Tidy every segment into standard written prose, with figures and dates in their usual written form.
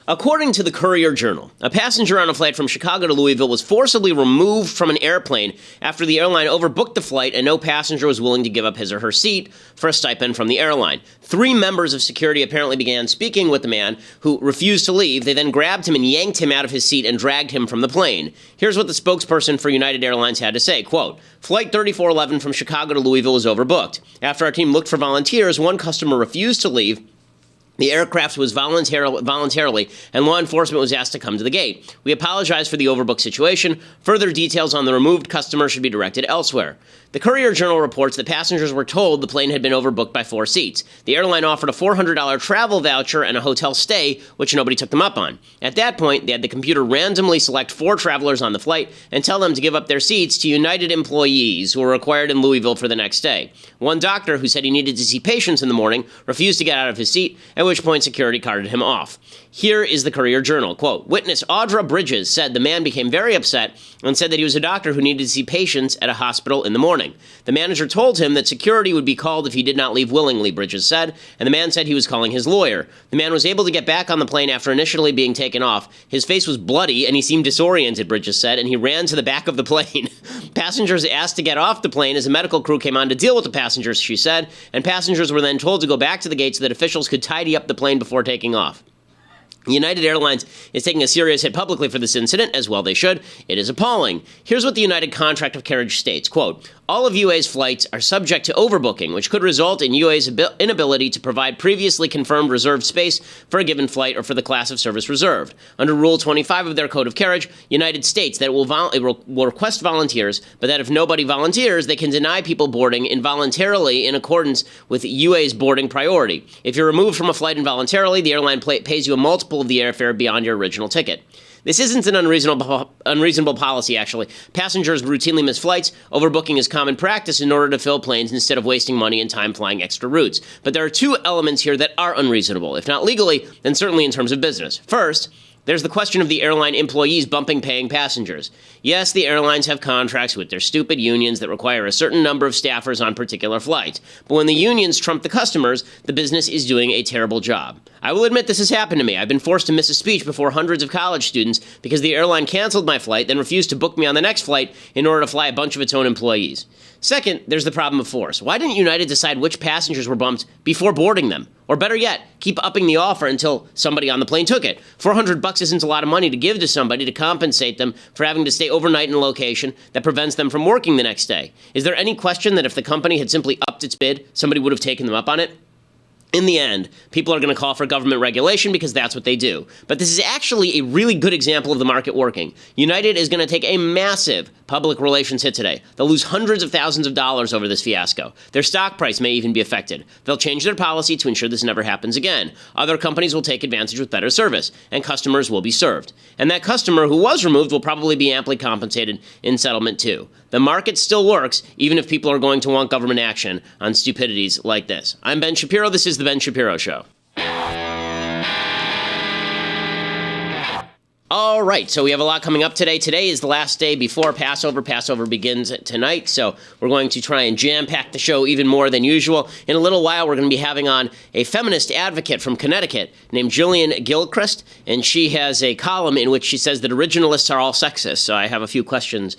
According to the Courier-Journal, a passenger on a flight from Chicago to Louisville was forcibly removed from an airplane after the airline overbooked the flight and no passenger was willing to give up his or her seat for a stipend from the airline. 3 members of security apparently began speaking with the man who refused to leave. They then grabbed him and yanked him out of his seat and dragged him from the plane. Here's what the spokesperson for United Airlines had to say, quote, "Flight 3411 from Chicago to Louisville was overbooked. After our team looked for volunteers, one customer refused to leave. The aircraft was voluntarily, and law enforcement was asked to come to the gate. We apologize for the overbooked situation. Further details on the removed customer should be directed elsewhere." The Courier-Journal reports that passengers were told the plane had been overbooked by 4 seats. The airline offered a $400 travel voucher and a hotel stay, which nobody took them up on. At that point, they had the computer randomly select 4 travelers on the flight and tell them to give up their seats to United employees who were required in Louisville for the next day. One doctor, who said he needed to see patients in the morning, refused to get out of his seat, at which point security carted him off. Here is the Courier-Journal. Quote, "Witness Audra Bridges said the man became very upset and said that he was a doctor who needed to see patients at a hospital in the morning. The manager told him that security would be called if he did not leave willingly," Bridges said, and the man said he was calling his lawyer. The man was able to get back on the plane after initially being taken off. His face was bloody and he seemed disoriented, Bridges said, and he ran to the back of the plane. Passengers asked to get off the plane as a medical crew came on to deal with the passengers, she said, and passengers were then told to go back to the gate so that officials could tidy up the plane before taking off. United Airlines is taking a serious hit publicly for this incident, as well they should. It is appalling. Here's what the United Contract of Carriage states, quote, "All of UA's flights are subject to overbooking, which could result in UA's inability to provide previously confirmed reserved space for a given flight or for the class of service reserved. Under Rule 25 of their Code of Carriage, United states that it will request volunteers, but that if nobody volunteers, they can deny people boarding involuntarily in accordance with UA's boarding priority. If you're removed from a flight involuntarily, the airline pays you a multiple of the airfare beyond your original ticket." This isn't an unreasonable policy, actually. Passengers routinely miss flights. Overbooking is common practice in order to fill planes instead of wasting money and time flying extra routes. But there are 2 elements here that are unreasonable, if not legally, then certainly in terms of business. First, there's the question of the airline employees bumping paying passengers. Yes, the airlines have contracts with their stupid unions that require a certain number of staffers on particular flights. But when the unions trump the customers, the business is doing a terrible job. I will admit this has happened to me. I've been forced to miss a speech before hundreds of college students because the airline canceled my flight, then refused to book me on the next flight in order to fly a bunch of its own employees. Second, there's the problem of force. Why didn't United decide which passengers were bumped before boarding them? Or better yet, keep upping the offer until somebody on the plane took it. $400 isn't a lot of money to give to somebody to compensate them for having to stay overnight in a location that prevents them from working the next day. Is there any question that if the company had simply upped its bid, somebody would have taken them up on it? In the end, people are going to call for government regulation because that's what they do. But this is actually a really good example of the market working. United is going to take a massive public relations hit today. They'll lose hundreds of thousands of dollars over this fiasco. Their stock price may even be affected. They'll change their policy to ensure this never happens again. Other companies will take advantage with better service, and customers will be served. And that customer who was removed will probably be amply compensated in settlement too. The market still works, even if people are going to want government action on stupidities like this. I'm Ben Shapiro. This is The Ben Shapiro Show. All right, so we have a lot coming up today. Today is the last day before Passover. Passover begins tonight, so we're going to try and jam-pack the show even more than usual. In a little while, we're going to be having on a feminist advocate from Connecticut named Julianne Gilchrist, and she has a column in which she says that originalists are all sexist. So I have a few questions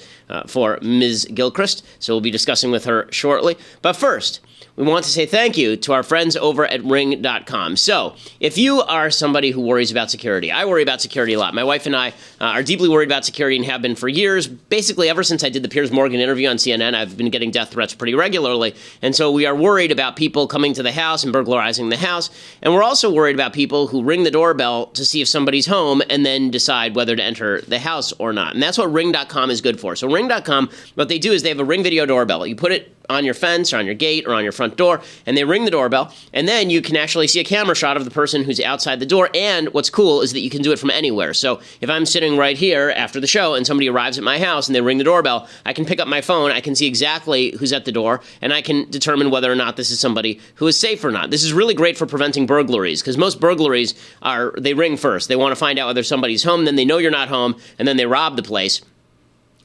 for Ms. Gilchrist, so we'll be discussing with her shortly. But first, we want to say thank you to our friends over at Ring.com. So, if you are somebody who worries about security, I worry about security a lot. My wife and I are deeply worried about security and have been for years. Basically, ever since I did the Piers Morgan interview on CNN, I've been getting death threats pretty regularly. And so we are worried about people coming to the house and burglarizing the house. And we're also worried about people who ring the doorbell to see if somebody's home and then decide whether to enter the house or not. And that's what Ring.com is good for. So Ring.com, what they do is they have a Ring video doorbell. You put it on your fence or on your gate or on your front door, and they ring the doorbell, and then you can actually see a camera shot of the person who's outside the door. And what's cool is that you can do it from anywhere. So if I'm sitting right here after the show and somebody arrives at my house and they ring the doorbell, I can pick up my phone, I can see exactly who's at the door, and I can determine whether or not this is somebody who is safe or not. This is really great for preventing burglaries, because most burglaries they ring first. They want to find out whether somebody's home, then they know you're not home, and then they rob the place.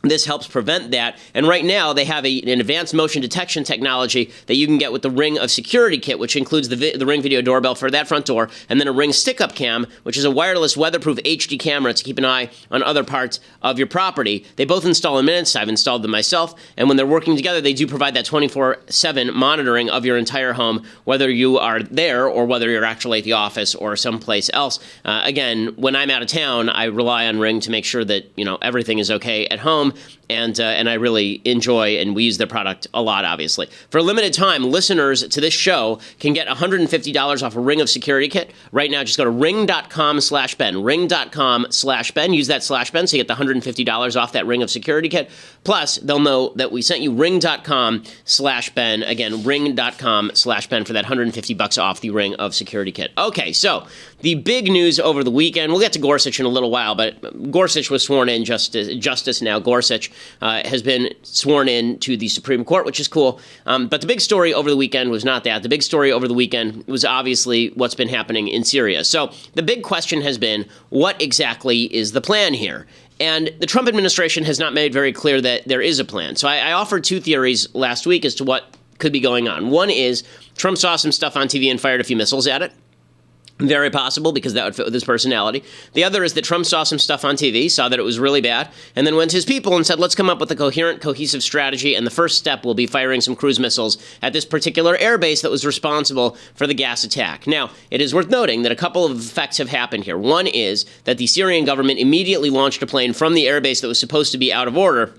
This helps prevent that. And right now, they have an advanced motion detection technology that you can get with the Ring of Security Kit, which includes the Ring video doorbell for that front door, and then a Ring stick-up cam, which is a wireless weatherproof HD camera to keep an eye on other parts of your property. They both install in minutes. I've installed them myself. And when they're working together, they do provide that 24/7 monitoring of your entire home, whether you are there or whether you're actually at the office or someplace else. Again, when I'm out of town, I rely on Ring to make sure that, everything is okay at home. And I really enjoy, and we use their product a lot, obviously. For a limited time, listeners to this show can get $150 off a Ring of Security Kit. Right now, just go to ring.com/Ben. Ring.com/Ben. Use that /Ben so you get the $150 off that Ring of Security Kit. Plus, they'll know that we sent you ring.com/Ben. Again, ring.com/Ben for that $150 off the Ring of Security Kit. Okay, so the big news over the weekend, we'll get to Gorsuch in a little while, but Gorsuch was sworn in, Justice now Gorsuch has been sworn in to the Supreme Court, which is cool. But the big story over the weekend was not that. The big story over the weekend was obviously what's been happening in Syria. So the big question has been, what exactly is the plan here? And the Trump administration has not made very clear that there is a plan. So I offered two theories last week as to what could be going on. One is Trump saw some stuff on TV and fired a few missiles at it. Very possible, because that would fit with his personality. The other is that Trump saw some stuff on TV, saw that it was really bad, and then went to his people and said, let's come up with a coherent, cohesive strategy, and the first step will be firing some cruise missiles at this particular airbase that was responsible for the gas attack. Now, it is worth noting that a couple of effects have happened here. One is that the Syrian government immediately launched a plane from the airbase that was supposed to be out of order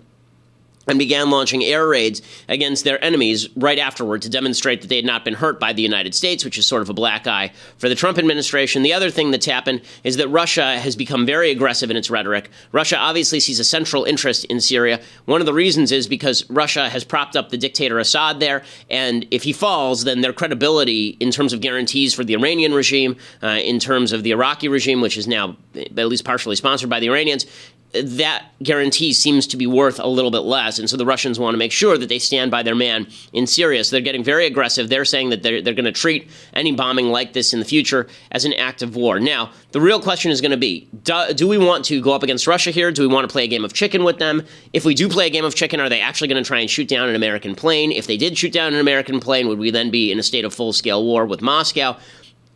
and began launching air raids against their enemies right afterward to demonstrate that they had not been hurt by the United States, which is sort of a black eye for the Trump administration. The other thing that's happened is that Russia has become very aggressive in its rhetoric. Russia obviously sees a central interest in Syria. One of the reasons is because Russia has propped up the dictator Assad there, and if he falls, then their credibility in terms of guarantees for the Iranian regime, in terms of the Iraqi regime, which is now at least partially sponsored by the Iranians, that guarantee seems to be worth a little bit less. And so the Russians want to make sure that they stand by their man in Syria. So they're getting very aggressive. They're saying that they're going to treat any bombing like this in the future as an act of war. Now, the real question is going to be, do we want to go up against Russia here? Do we want to play a game of chicken with them? If we do play a game of chicken, are they actually going to try and shoot down an American plane? If they did shoot down an American plane, would we then be in a state of full-scale war with Moscow?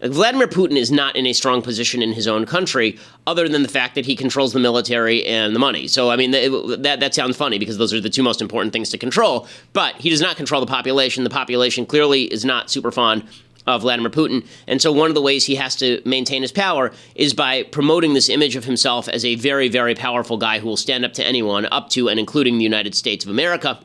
Vladimir Putin is not in a strong position in his own country, other than the fact that he controls the military and the money. So, I mean, that sounds funny because those are the two most important things to control. But he does not control the population. The population clearly is not super fond of Vladimir Putin. And so one of the ways he has to maintain his power is by promoting this image of himself as a very, very powerful guy who will stand up to anyone, up to and including the United States of America.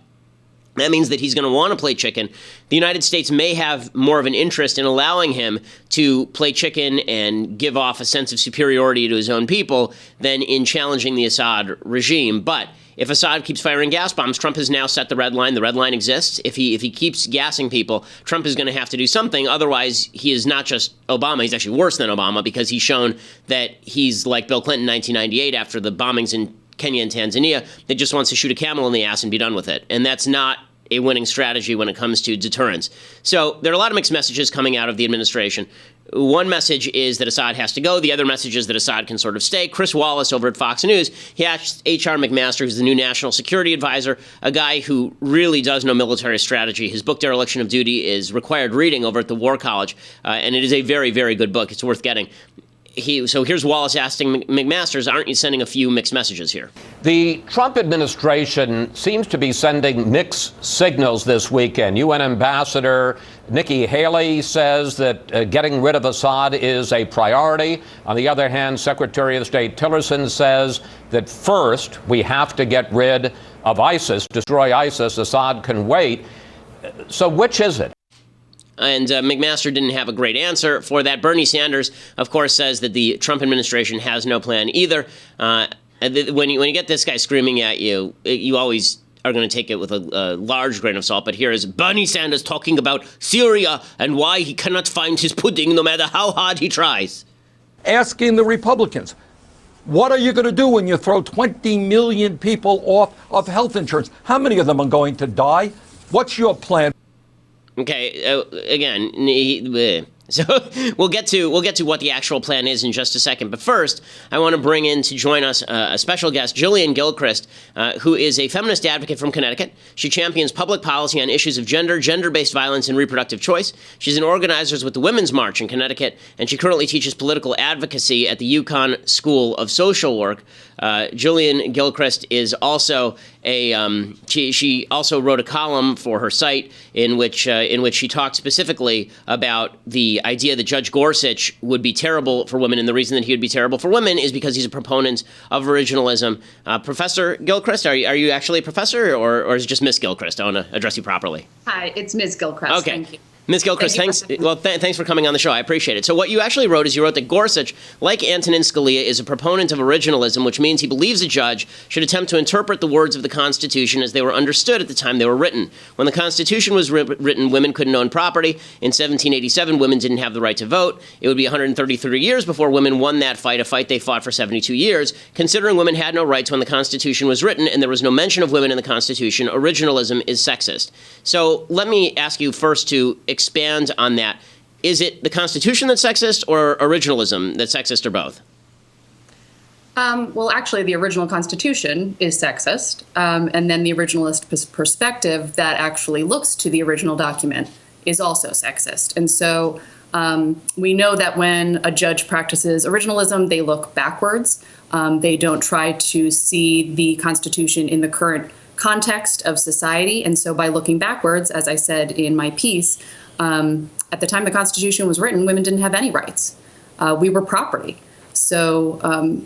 That means that he's going to want to play chicken. The United States may have more of an interest in allowing him to play chicken and give off a sense of superiority to his own people than in challenging the Assad regime. But if Assad keeps firing gas bombs, Trump has now set the red line. The red line exists. If he keeps gassing people, Trump is going to have to do something. Otherwise, he is not just Obama. He's actually worse than Obama because he's shown that he's like Bill Clinton in 1998 after the bombings in Kenya and Tanzania that just wants to shoot a camel in the ass and be done with it. And that's not a winning strategy when it comes to deterrence. So there are a lot of mixed messages coming out of the administration. One message is that Assad has to go. The other message is that Assad can sort of stay. Chris Wallace over at Fox News, he asked H.R. McMaster, who's the new national security advisor, a guy who really does know military strategy. His book, Dereliction of Duty, is required reading over at the War College, and it is a very, very good book. It's worth getting. So here's Wallace asking McMasters, aren't you sending a few mixed messages here? The Trump administration seems to be sending mixed signals this weekend. UN Ambassador Nikki Haley says that getting rid of Assad is a priority. On the other hand, Secretary of State Tillerson says that first we have to get rid of ISIS, destroy ISIS. Assad can wait. So which is it? And McMaster didn't have a great answer for that. Bernie Sanders, of course, says that the Trump administration has no plan either. When you get this guy screaming at you, you always are going to take it with a large grain of salt. But here is Bernie Sanders talking about Syria and why he cannot find his pudding no matter how hard he tries. Asking the Republicans, what are you going to do when you throw 20 million people off of health insurance? How many of them are going to die? What's your plan? Okay, again, So we'll get to what the actual plan is in just a second. But first, I want to bring in to join us a special guest, Julianne Gilchrist, who is a feminist advocate from Connecticut. She champions public policy on issues of gender, gender-based violence, and reproductive choice. She's an organizer with the Women's March in Connecticut, and she currently teaches political advocacy at the UConn School of Social Work. Julianne Gilchrist is also she also wrote a column for her site in which she talked specifically about the idea that Judge Gorsuch would be terrible for women, and the reason that he would be terrible for women is because he's a proponent of originalism. Professor Gilchrist, are you actually a professor, or is it just Miss Gilchrist? I want to address you properly. Hi, it's Ms. Gilchrist. Okay. Thank you. Ms. Gilchrist, thanks for coming on the show. I appreciate it. So what you actually wrote is you wrote that Gorsuch, like Antonin Scalia, is a proponent of originalism, which means he believes a judge should attempt to interpret the words of the Constitution as they were understood at the time they were written. When the Constitution was written, women couldn't own property. In 1787, women didn't have the right to vote. It would be 133 years before women won that fight, a fight they fought for 72 years. Considering women had no rights when the Constitution was written and there was no mention of women in the Constitution, originalism is sexist. So let me ask you first to expand on that. Is it the Constitution that's sexist or originalism that's sexist, or both? Well, actually, the original Constitution is sexist, and then the originalist perspective that actually looks to the original document is also sexist. And so we know that when a judge practices originalism, they look backwards. They don't try to see the Constitution in the current context of society. And so by looking backwards, as I said in my piece, at the time the Constitution was written, women didn't have any rights. We were property. So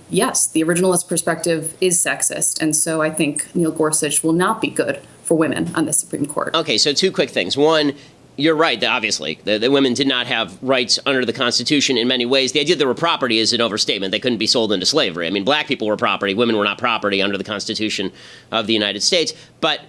yes, the originalist perspective is sexist. And so I think Neil Gorsuch will not be good for women on the Supreme Court. Okay, so two quick things. One, you're right, that obviously, the women did not have rights under the Constitution in many ways. The idea that they were property is an overstatement. They couldn't be sold into slavery. I mean, black people were property. Women were not property under the Constitution of the United States. But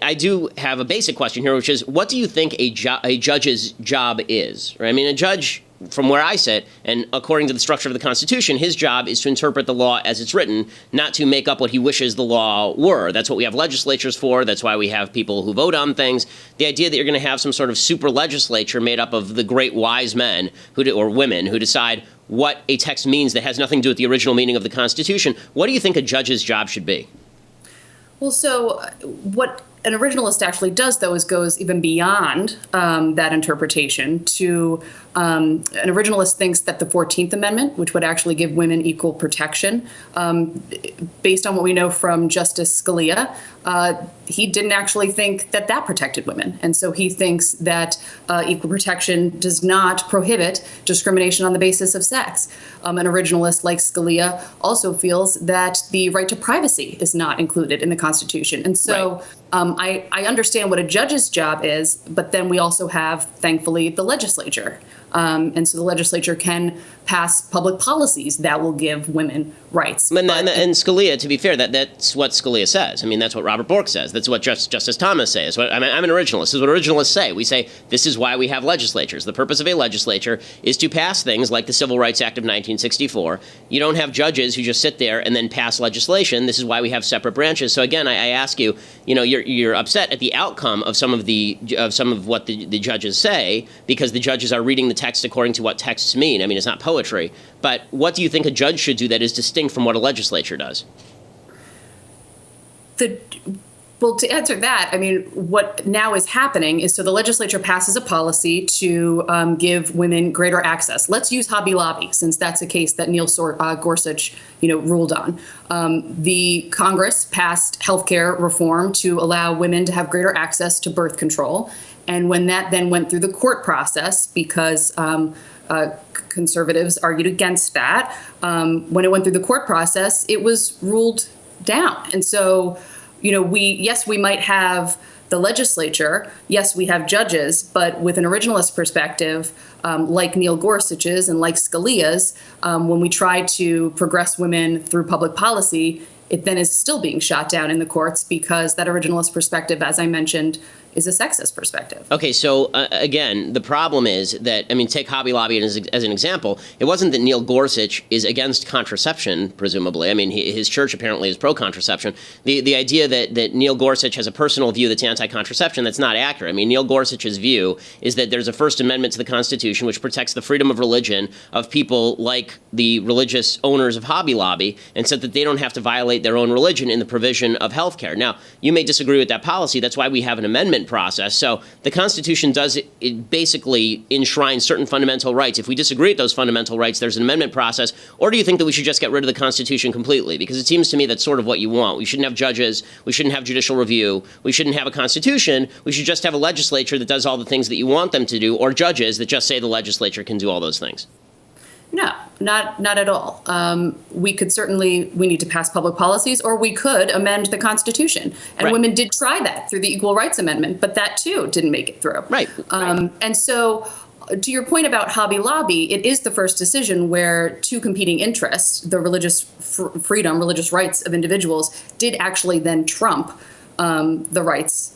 I do have a basic question here, which is, what do you think a judge's job is? Right? I mean, a judge, from where I sit, and according to the structure of the Constitution, his job is to interpret the law as it's written, not to make up what he wishes the law were. That's what we have legislatures for. That's why we have people who vote on things. The idea that you're going to have some sort of super legislature made up of the great wise men or women who decide what a text means that has nothing to do with the original meaning of the Constitution. What do you think a judge's job should be? Well, so what an originalist actually does, though, is goes even beyond that interpretation to an originalist thinks that the 14th Amendment, which would actually give women equal protection, based on what we know from Justice Scalia, he didn't actually think that that protected women. And so he thinks that equal protection does not prohibit discrimination on the basis of sex. An originalist like Scalia also feels that the right to privacy is not included in the Constitution. And so I understand what a judge's job is, but then we also have, thankfully, the legislature. And so the legislature can pass public policies that will give women rights. And Scalia, to be fair, that's what Scalia says. I mean, that's what Robert Bork says. That's what Justice Thomas says. I'm an originalist. This is what originalists say. We say this is why we have legislatures. The purpose of a legislature is to pass things like the Civil Rights Act of 1964. You don't have judges who just sit there and then pass legislation. This is why we have separate branches. So again, I ask you, you're upset at the outcome of some of what the judges say, because the judges are reading the text according to what texts mean. I mean, it's not poetry. But what do you think a judge should do that is distinct from what a legislature does? Well, to answer that, I mean, what now is happening is, so the legislature passes a policy to give women greater access. Let's use Hobby Lobby, since that's a case that Neil Gorsuch, ruled on. The Congress passed healthcare reform to allow women to have greater access to birth control. And when that then went through the court process, because conservatives argued against that, when it went through the court process, it was ruled down. And so, we might have the legislature, yes, we have judges, but with an originalist perspective, like Neil Gorsuch's and like Scalia's, when we try to progress women through public policy, it then is still being shot down in the courts, because that originalist perspective, as I mentioned, is a sexist perspective. Okay, so again, the problem is that, I mean, take Hobby Lobby as an example. It wasn't that Neil Gorsuch is against contraception, presumably. I mean, his church apparently is pro-contraception. The idea that Neil Gorsuch has a personal view that's anti-contraception, that's not accurate. I mean, Neil Gorsuch's view is that there's a First Amendment to the Constitution which protects the freedom of religion of people like the religious owners of Hobby Lobby, and said that they don't have to violate their own religion in the provision of health care. Now, you may disagree with that policy. That's why we have an amendment process. So the Constitution does it basically enshrine certain fundamental rights. If we disagree with those fundamental rights, there's an amendment process. Or do you think that we should just get rid of the Constitution completely? Because it seems to me that's sort of what you want. We shouldn't have judges. We shouldn't have judicial review. We shouldn't have a Constitution. We should just have a legislature that does all the things that you want them to do, or judges that just say the legislature can do all those things. No, not at all. We need to pass public policies, or we could amend the Constitution. And right. Women did try that through the Equal Rights Amendment, but that too didn't make it through. Right. And so, to your point about Hobby Lobby, it is the first decision where two competing interests, the religious freedom, religious rights of individuals, did actually then trump the rights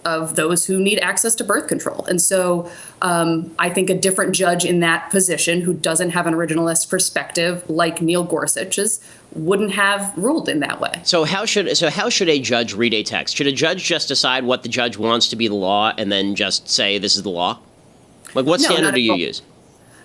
of those who need access to birth control. And so I think a different judge in that position who doesn't have an originalist perspective like Neil Gorsuch's wouldn't have ruled in that way. So how should a judge read a text? Should a judge just decide what the judge wants to be the law and then just say this is the law? Like, what standard do you use?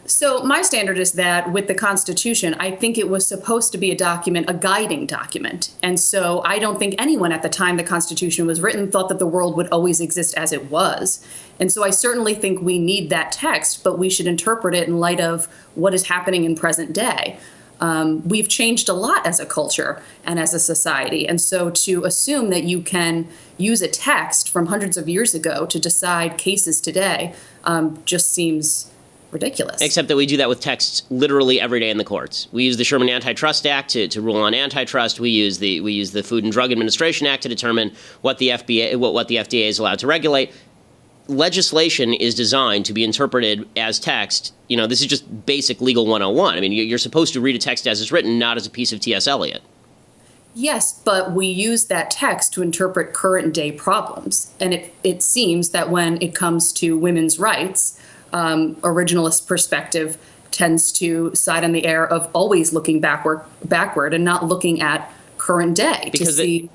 So my standard is that with the Constitution, I think it was supposed to be a document, a guiding document. And so I don't think anyone at the time the Constitution was written thought that the world would always exist as it was. And so I certainly think we need that text, but we should interpret it in light of what is happening in present day. We've changed a lot as a culture and as a society. And so to assume that you can use a text from hundreds of years ago to decide cases today just seems ridiculous. Except that we do that with texts literally every day in the courts. We use the Sherman Antitrust Act to rule on antitrust. We use the Food and Drug Administration Act to determine what the FDA is allowed to regulate. Legislation is designed to be interpreted as text. You know, this is just basic legal 101. I mean, you're supposed to read a text as it's written, not as a piece of T.S. Eliot. Yes, but we use that text to interpret current day problems. And it seems that when it comes to women's rights, originalist perspective tends to side on the air of always looking backward and not looking at current day because if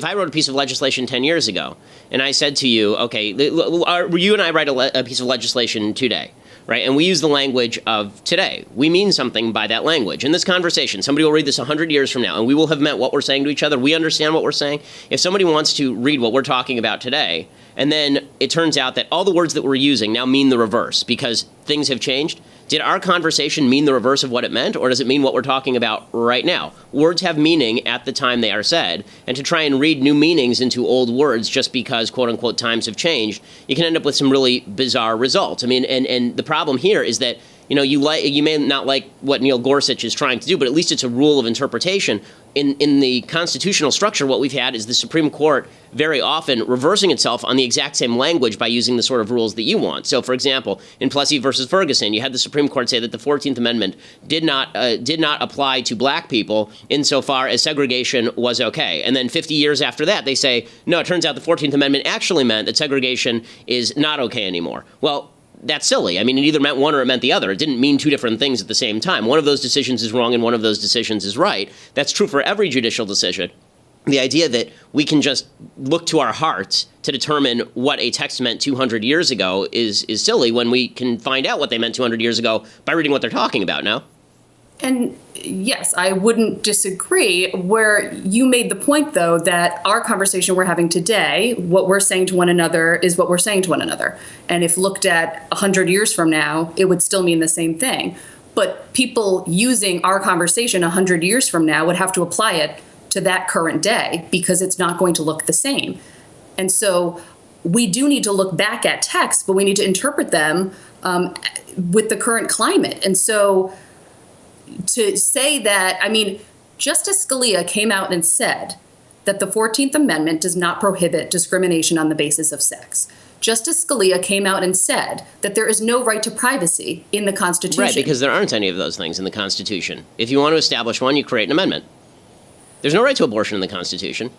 I wrote a piece of legislation 10 years ago and I said to you, okay, you and I write a piece of legislation today, right? And we use the language of today. We mean something by that language. In this conversation, somebody will read this 100 years from now, and we will have meant what we're saying to each other. We understand what we're saying. If somebody wants to read what we're talking about today, and then it turns out that all the words that we're using now mean the reverse because things have changed, did our conversation mean the reverse of what it meant, or does it mean what we're talking about right now? Words have meaning at the time they are said, and to try and read new meanings into old words just because, quote-unquote, times have changed, you can end up with some really bizarre results. I mean, and the problem here is that, you know, you may not like what Neil Gorsuch is trying to do, but at least it's a rule of interpretation. In the constitutional structure, what we've had is the Supreme Court very often reversing itself on the exact same language by using the sort of rules that you want. So, for example, in Plessy versus Ferguson, you had the Supreme Court say that the 14th Amendment did not apply to black people insofar as segregation was okay. And then 50 years after that, they say, no, it turns out the 14th Amendment actually meant that segregation is not okay anymore. Well, that's silly. I mean, it either meant one or it meant the other. It didn't mean two different things at the same time. One of those decisions is wrong and one of those decisions is right. That's true for every judicial decision. The idea that we can just look to our hearts to determine what a text meant 200 years ago is silly when we can find out what they meant 200 years ago by reading what they're talking about now. And yes, I wouldn't disagree. Where you made the point, though, that our conversation we're having today, what we're saying to one another is what we're saying to one another. And if looked at 100 years from now, it would still mean the same thing. But people using our conversation 100 years from now would have to apply it to that current day because it's not going to look the same. And so we do need to look back at texts, but we need to interpret them with the current climate. And so to say that, I mean, Justice Scalia came out and said that the 14th Amendment does not prohibit discrimination on the basis of sex. Justice Scalia came out and said that there is no right to privacy in the Constitution. Right, because there aren't any of those things in the Constitution. If you want to establish one, you create an amendment. There's no right to abortion in the Constitution.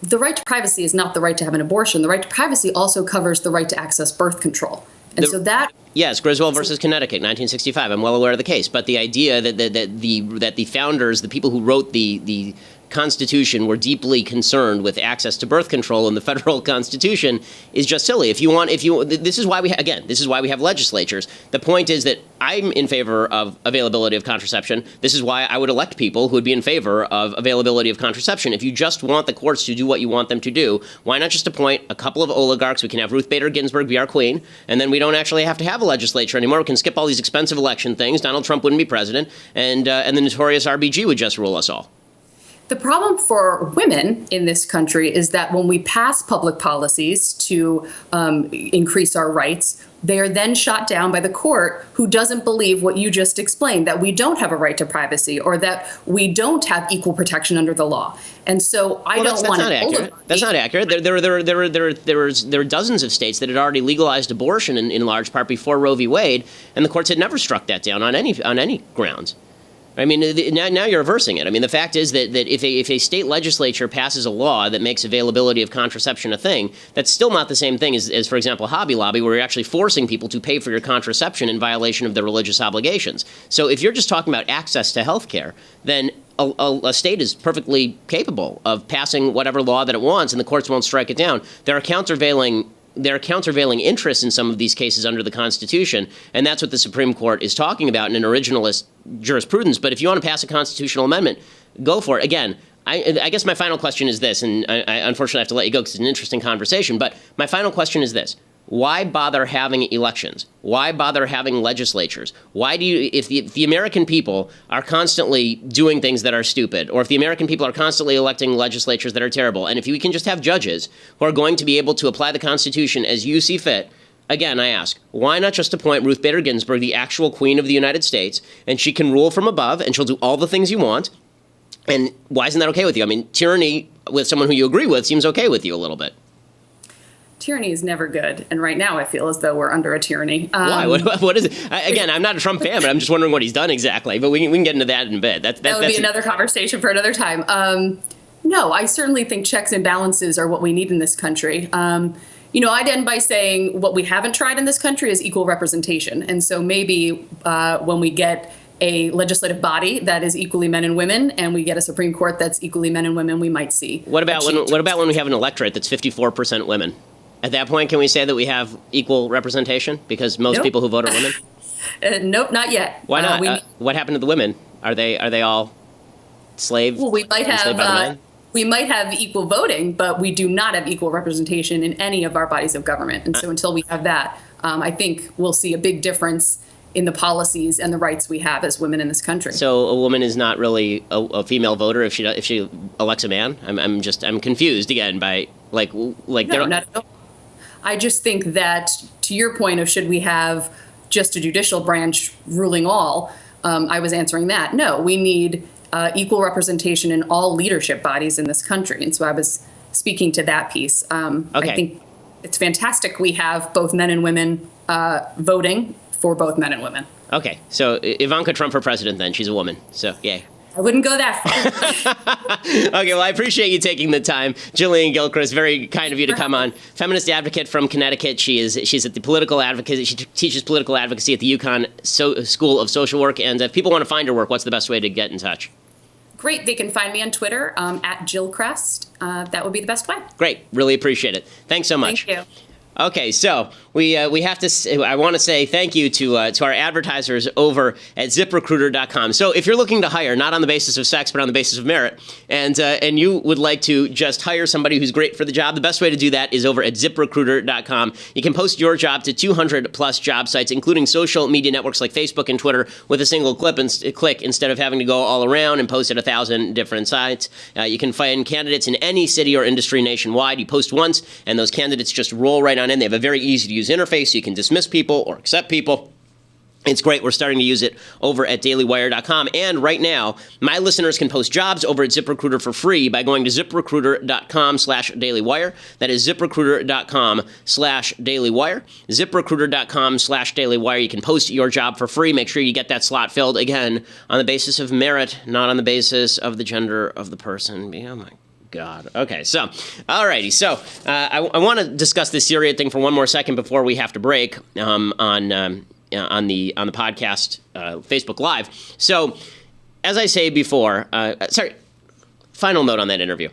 the right to privacy is not the right to have an abortion. The right to privacy also covers the right to access birth control. And so that... Yes, Griswold versus Connecticut, 1965. I'm well aware of the case. But the idea that the founders, the people who wrote the Constitution, were deeply concerned with access to birth control in the federal Constitution is just silly. This is why we have legislatures. The point is that I'm in favor of availability of contraception. This is why I would elect people who would be in favor of availability of contraception. If you just want the courts to do what you want them to do, why not just appoint a couple of oligarchs? We can have Ruth Bader Ginsburg be our queen, and then we don't actually have to have a legislature anymore. We can skip all these expensive election things. Donald Trump wouldn't be president, and the notorious RBG would just rule us all. The problem for women in this country is that when we pass public policies to increase our rights, they are then shot down by the court, who doesn't believe what you just explained, that we don't have a right to privacy or that we don't have equal protection under the law. And so I don't want to. That's not accurate. There are dozens of states that had already legalized abortion in large part before Roe v. Wade, and the courts had never struck that down on any grounds. I mean, now you're reversing it. I mean, the fact is that if a state legislature passes a law that makes availability of contraception a thing, that's still not the same thing as, for example, Hobby Lobby, where you're actually forcing people to pay for your contraception in violation of their religious obligations. So if you're just talking about access to health care, then a state is perfectly capable of passing whatever law that it wants, and the courts won't strike it down. There are countervailing interests in some of these cases under the Constitution, and that's what the Supreme Court is talking about in an originalist jurisprudence. But if you want to pass a constitutional amendment, go for it. Again, I guess my final question is this, and I unfortunately have to let you go because it's an interesting conversation, but my final question is this. Why bother having elections? Why bother having legislatures? Why do you, if the American people are constantly doing things that are stupid, or if the American people are constantly electing legislatures that are terrible, and if we can just have judges who are going to be able to apply the Constitution as you see fit, again, I ask, why not just appoint Ruth Bader Ginsburg, the actual queen of the United States, and she can rule from above, and she'll do all the things you want? And why isn't that okay with you? I mean, tyranny with someone who you agree with seems okay with you a little bit. Tyranny is never good, and right now I feel as though we're under a tyranny. Why? What is it? Again, I'm not a Trump fan, but I'm just wondering what he's done exactly. But we can get into that in a bit. That would be another conversation for another time. No, I certainly think checks and balances are what we need in this country. I'd end by saying what we haven't tried in this country is equal representation. And so maybe when we get a legislative body that is equally men and women, and we get a Supreme Court that's equally men and women, we might see. What about when we have an electorate that's 54% women? At that point, can we say that we have equal representation because most people who vote are women? Nope, not yet. Why not? What happened to the women? Are they all slaves? Well, we might have equal voting, but we do not have equal representation in any of our bodies of government. And so until we have that, I think we'll see a big difference in the policies and the rights we have as women in this country. So a woman is not really a female voter if she elects a man? I'm confused again by like no, not at all. I just think that, to your point of should we have just a judicial branch ruling all, I was answering that. No, we need equal representation in all leadership bodies in this country. And so I was speaking to that piece. Okay. I think it's fantastic we have both men and women voting for both men and women. Okay, so Ivanka Trump for president then. She's a woman, so yay. I wouldn't go that far. Okay, well, I appreciate you taking the time. Julianne Gilchrist, very kind of you to come on. Feminist advocate from Connecticut. She's at the political advocacy. She teaches political advocacy at the UConn School of Social Work. And if people want to find her work, what's the best way to get in touch? Great. They can find me on Twitter at Gilchrist. That would be the best way. Great. Really appreciate it. Thanks so much. Thank you. Okay, so we have to. I want to say thank you to our advertisers over at ZipRecruiter.com. So if you're looking to hire, not on the basis of sex, but on the basis of merit, and you would like to just hire somebody who's great for the job, the best way to do that is over at ZipRecruiter.com. You can post your job to 200 plus job sites, including social media networks like Facebook and Twitter, with a single click instead of having to go all around and post at 1,000 different sites. You can find candidates in any city or industry nationwide. You post once, and those candidates just roll right on in. They have a very easy-to-use interface. So you can dismiss people or accept people. It's great. We're starting to use it over at dailywire.com. And right now, my listeners can post jobs over at ZipRecruiter for free by going to ZipRecruiter.com/dailywire. That is ZipRecruiter.com/dailywire. ZipRecruiter.com/dailywire. You can post your job for free. Make sure you get that slot filled, again, on the basis of merit, not on the basis of the gender of the person. Oh, my God. Okay, so, alrighty. So, I want to discuss this Syria thing for one more second before we have to break on the podcast Facebook Live. So, as I say before, final note on that interview.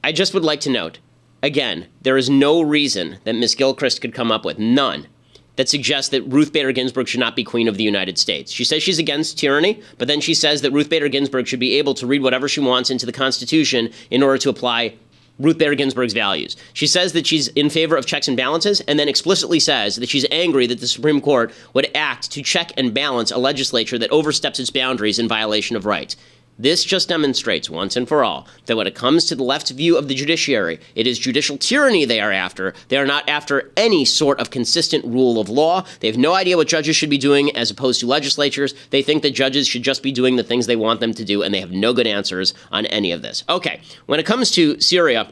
I just would like to note, again, there is no reason that Ms. Gilchrist could come up with, none, that suggests that Ruth Bader Ginsburg should not be Queen of the United States. She says she's against tyranny, but then she says that Ruth Bader Ginsburg should be able to read whatever she wants into the Constitution in order to apply Ruth Bader Ginsburg's values. She says that she's in favor of checks and balances, and then explicitly says that she's angry that the Supreme Court would act to check and balance a legislature that oversteps its boundaries in violation of rights. This just demonstrates once and for all that when it comes to the left's view of the judiciary, it is judicial tyranny they are after. They are not after any sort of consistent rule of law. They have no idea what judges should be doing as opposed to legislatures. They think that judges should just be doing the things they want them to do, and they have no good answers on any of this. Okay, when it comes to Syria,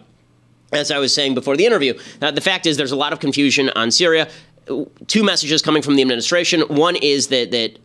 as I was saying before the interview, the fact is there's a lot of confusion on Syria. Two messages coming from the administration. One is that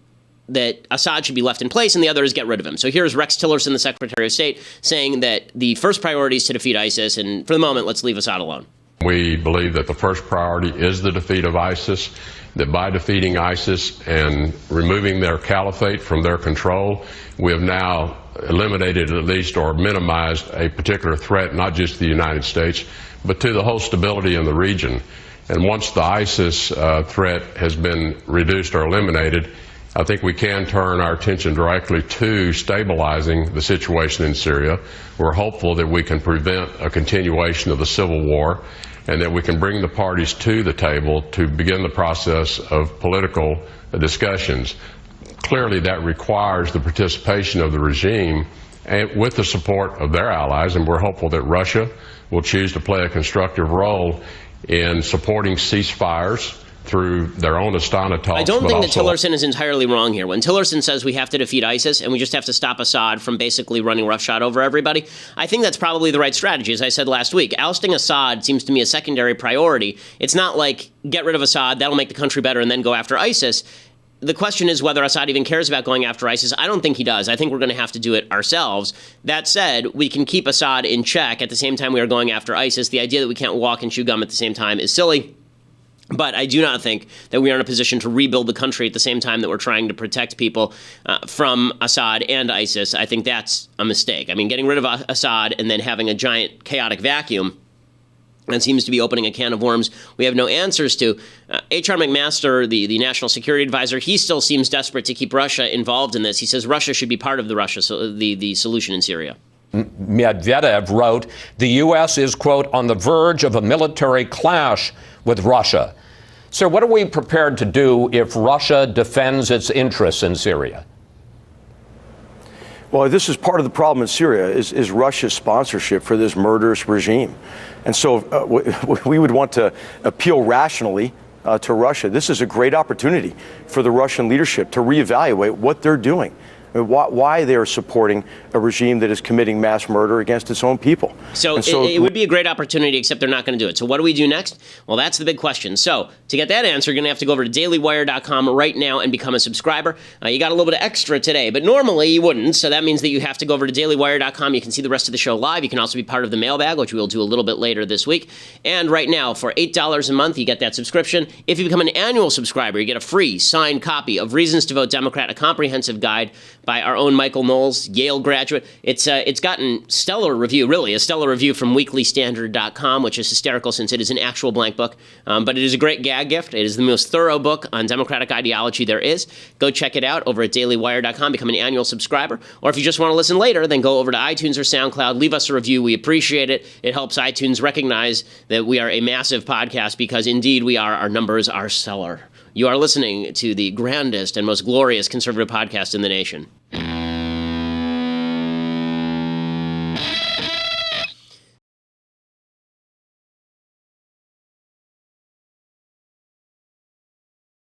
Assad should be left in place, and the other is get rid of him. So here's Rex Tillerson, the Secretary of State, saying that the first priority is to defeat ISIS, and for the moment, let's leave Assad alone. We believe that the first priority is the defeat of ISIS, that by defeating ISIS and removing their caliphate from their control, we have now eliminated at least or minimized a particular threat, not just to the United States, but to the whole stability in the region. And once the ISIS threat has been reduced or eliminated, I think we can turn our attention directly to stabilizing the situation in Syria. We're hopeful that we can prevent a continuation of the civil war and that we can bring the parties to the table to begin the process of political discussions. Clearly, that requires the participation of the regime and with the support of their allies, and we're hopeful that Russia will choose to play a constructive role in supporting ceasefires through their own Astana talks. I don't think that Tillerson is entirely wrong here. When Tillerson says we have to defeat ISIS and we just have to stop Assad from basically running roughshod over everybody, I think that's probably the right strategy. As I said last week, ousting Assad seems to me a secondary priority. It's not like get rid of Assad, that'll make the country better, and then go after ISIS. The question is whether Assad even cares about going after ISIS. I don't think he does. I think we're going to have to do it ourselves. That said, we can keep Assad in check at the same time we are going after ISIS. The idea that we can't walk and chew gum at the same time is silly. But I do not think that we are in a position to rebuild the country at the same time that we're trying to protect people from Assad and ISIS. I think that's a mistake. I mean, getting rid of Assad and then having a giant chaotic vacuum, that seems to be opening a can of worms we have no answers to. H.R. McMaster, the national security advisor, he still seems desperate to keep Russia involved in this. He says Russia should be part of the solution in Syria. Medvedev wrote, the U.S. is, quote, on the verge of a military clash with Russia. So what are we prepared to do if Russia defends its interests in Syria? Well, this is part of the problem in Syria, is Russia's sponsorship for this murderous regime. And so we would want to appeal rationally to Russia. This is a great opportunity for the Russian leadership to reevaluate what they're doing. Why they are supporting a regime that is committing mass murder against its own people. So it would be a great opportunity, except they're not going to do it. So what do we do next? Well, that's the big question. So to get that answer, you're going to have to go over to dailywire.com right now and become a subscriber. You got a little bit of extra today, but normally you wouldn't. So that means that you have to go over to dailywire.com. You can see the rest of the show live. You can also be part of the mailbag, which we'll do a little bit later this week. And right now, for $8 a month, you get that subscription. If you become an annual subscriber, you get a free signed copy of Reasons to Vote Democrat, a comprehensive guide by our own Michael Knowles, Yale graduate. It's gotten stellar review, really, a stellar review from weeklystandard.com, which is hysterical since it is an actual blank book. But it is a great gag gift. It is the most thorough book on Democratic ideology there is. Go check it out over at dailywire.com, become an annual subscriber. Or if you just want to listen later, then go over to iTunes or SoundCloud, leave us a review. We appreciate it. It helps iTunes recognize that we are a massive podcast because indeed we are. Our numbers are stellar. You are listening to the grandest and most glorious conservative podcast in the nation.